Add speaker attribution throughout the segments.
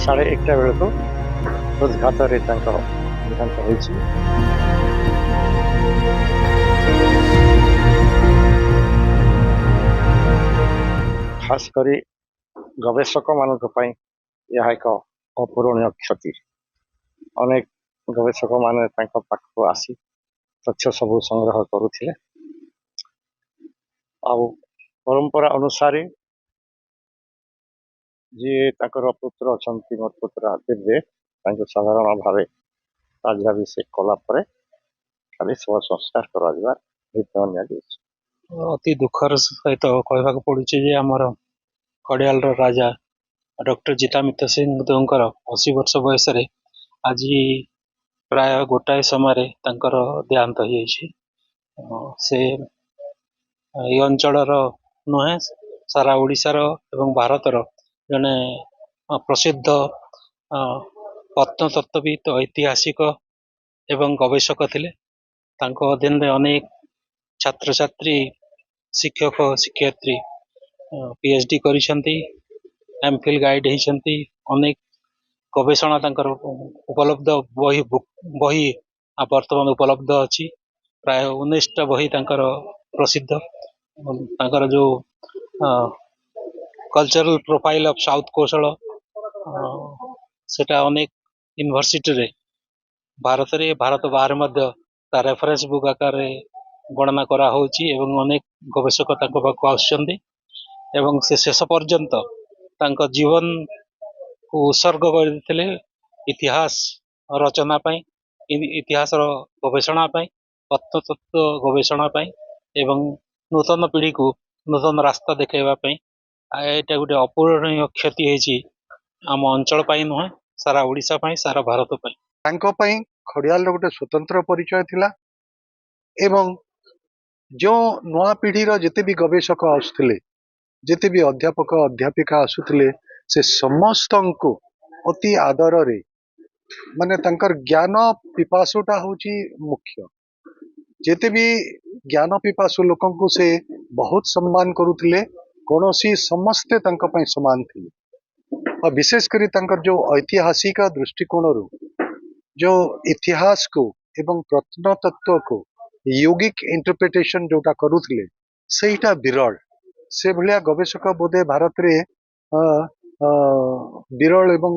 Speaker 1: 1:30 ବେଳକୁ ହୃଦଘାତରେ ତାଙ୍କ ଦେହାନ୍ତ ହୋଇଛି। ଖାସ୍ କରି ଗବେଷକମାନଙ୍କ ପାଇଁ ଏହା ଏକ ଅପୂରଣୀୟ କ୍ଷତି। ଅନେକ ଗବେଷକମାନେ ତାଙ୍କ ପାଖକୁ ଆସି ତଥ୍ୟ ସବୁ ସଂଗ୍ରହ କରୁଥିଲେ। ଆଉ ପରମ୍ପରା ଅନୁସାରେ ଯିଏ ତାଙ୍କର ପୁତ୍ର ଅଛନ୍ତି, ମୋର ପୁତ୍ର ଦିବ୍ୟ, ତାଙ୍କୁ ସାଧାରଣ ଭାବେ ରାଜ୍ୟାଭିଷେକ କଲା ପରେ ଖାଲି ଶବ ସଂସ୍କାର କରାଯିବା ନିର୍ଣ୍ଣୟ ନିଆଯାଇଛି।
Speaker 2: ଅତି ଦୁଃଖର ସହିତ କହିବାକୁ ପଡୁଛି ଯେ ଆମର ଖଡ଼ିଆଲର ରାଜା ଡକ୍ଟର ଜିତାମିତ ସିଂ ଦେଓଙ୍କର 80 ବର୍ଷ ବୟସରେ ଆଜି ପ୍ରାୟ ଗୋଟାଏ ସମୟରେ ତାଙ୍କର ଦେହାନ୍ତ ହେଇଯାଇଛି। ସେ ଏହି ଅଞ୍ଚଳର ନୁହେଁ, ସାରା ଓଡ଼ିଶାର ଏବଂ ଭାରତର ଜଣେ ପ୍ରସିଦ୍ଧ ପ୍ରତ୍ନତତ୍ତ୍ୱବିତ୍, ଐତିହାସିକ ଏବଂ ଗବେଷକ ଥିଲେ। ତାଙ୍କ ଅଧୀନରେ ଅନେକ ଛାତ୍ରଛାତ୍ରୀ, ଶିକ୍ଷକ, ଶିକ୍ଷୟିତ୍ରୀ PhD କରିଛନ୍ତି, MPhil ଗାଇଡ୍ ହେଇଛନ୍ତି। ଅନେକ ଗବେଷଣା ତାଙ୍କର ଉପଲବ୍ଧ ବହି ବର୍ତ୍ତମାନ ଉପଲବ୍ଧ ଅଛି। ପ୍ରାୟ 19ଟା ବହି ତାଙ୍କର ପ୍ରସିଦ୍ଧ। ତାଙ୍କର ଯୋଉ କଲଚରାଲ ପ୍ରୋଫାଇଲ ଅଫ୍ ସାଉଥ କୌଶଳ, ସେଟା ଅନେକ ୟୁନିଭର୍ସିଟିରେ ଭାରତରେ, ଭାରତ ବାହାରେ ମଧ୍ୟ ତା ରେଫରେନ୍ସ ବୁକ୍ ଆକାରରେ ଗଣନା କରାହଉଛି ଏବଂ ଅନେକ ଗବେଷକ ତାଙ୍କ ପାଖକୁ ଆସୁଛନ୍ତି ଏବଂ ସେ ଶେଷ ପର୍ଯ୍ୟନ୍ତ ତାଙ୍କ ଜୀବନକୁ ଉତ୍ସର୍ଗ କରିଦେଇଥିଲେ ଇତିହାସ ରଚନା ପାଇଁ, ଇତିହାସର ଗବେଷଣା ପାଇଁ, ପ୍ରତ୍ନତତ୍ତ୍ୱ ଗବେଷଣା ପାଇଁ ଏବଂ ନୂତନ ପିଢ଼ିକୁ ନୂତନ ରାସ୍ତା ଦେଖାଇବା ପାଇଁ। ଏଇଟା ଗୋଟେ ଅପୂରଣୀୟ କ୍ଷତି ହେଇଛି ଆମ ଅଞ୍ଚଳ ପାଇଁ ନୁହେଁ, ସାରା ଓଡ଼ିଶା ପାଇଁ, ସାରା ଭାରତ ପାଇଁ।
Speaker 3: ତାଙ୍କ ପାଇଁ ଖଡ଼ିଆଲର ଗୋଟେ ସ୍ୱତନ୍ତ୍ର ପରିଚୟ ଥିଲା ଏବଂ ଯେଉଁ ନୂଆ ପିଢ଼ିର ଯେତେ ବି ଗବେଷକ ଆସୁଥିଲେ, ଯେତେ ବି ଅଧ୍ୟାପକ ଅଧ୍ୟାପିକା ଆସୁଥିଲେ, ସେ ସମସ୍ତଙ୍କୁ ଅତି ଆଦରରେ, ମାନେ ତାଙ୍କର ଜ୍ଞାନ ପିପାସୁଟା ହଉଛି ମୁଖ୍ୟ। ଯେତେ ବି ଜ୍ଞାନ ପିପାସୁ ଲୋକଙ୍କୁ ସେ ବହୁତ ସମ୍ମାନ କରୁଥିଲେ। କୌଣସି ସମସ୍ତେ ତାଙ୍କ ପାଇଁ ସମାନ ଥିଲେ। ଆଉ ବିଶେଷ କରି ତାଙ୍କର ଯୋଉ ଐତିହାସିକ ଦୃଷ୍ଟିକୋଣରୁ ଯୋଉ ଇତିହାସକୁ ଏବଂ ପ୍ରତ୍ନତତ୍ତ୍ୱକୁ ୟୋଗିକ ଇଣ୍ଟରପ୍ରିଟେସନ ଯୋଉଟା କରୁଥିଲେ, ସେଇଟା ବିରଳ। ସେ ଭଳିଆ ଗବେଷକ ବୋଧେ ଭାରତରେ ବିରଳ ଏବଂ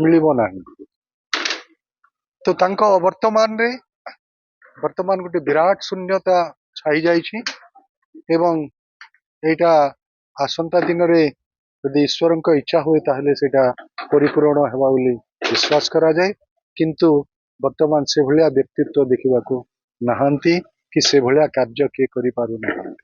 Speaker 3: ମିଳିବ ନାହିଁ। ତ ତାଙ୍କ ବର୍ତ୍ତମାନ ଗୋଟେ ବିରାଟ ଶୂନ୍ୟତା ଛାଇ ଯାଇଛି ଏବଂ ଏଇଟା ଆସନ୍ତା ଦିନରେ ଯଦି ଈଶ୍ୱରଙ୍କ ଇଚ୍ଛା ହୁଏ ତାହେଲେ ସେଇଟା ପରିପୂରଣ ହେବା ବୋଲି ବିଶ୍ୱାସ କରାଯାଏ। କିନ୍ତୁ ବର୍ତ୍ତମାନ ସେଭଳିଆ ବ୍ୟକ୍ତିତ୍ୱ ଦେଖିବାକୁ ନାହାନ୍ତି କି ସେଭଳିଆ କାର୍ଯ୍ୟ କିଏ କରିପାରୁନାହାନ୍ତି।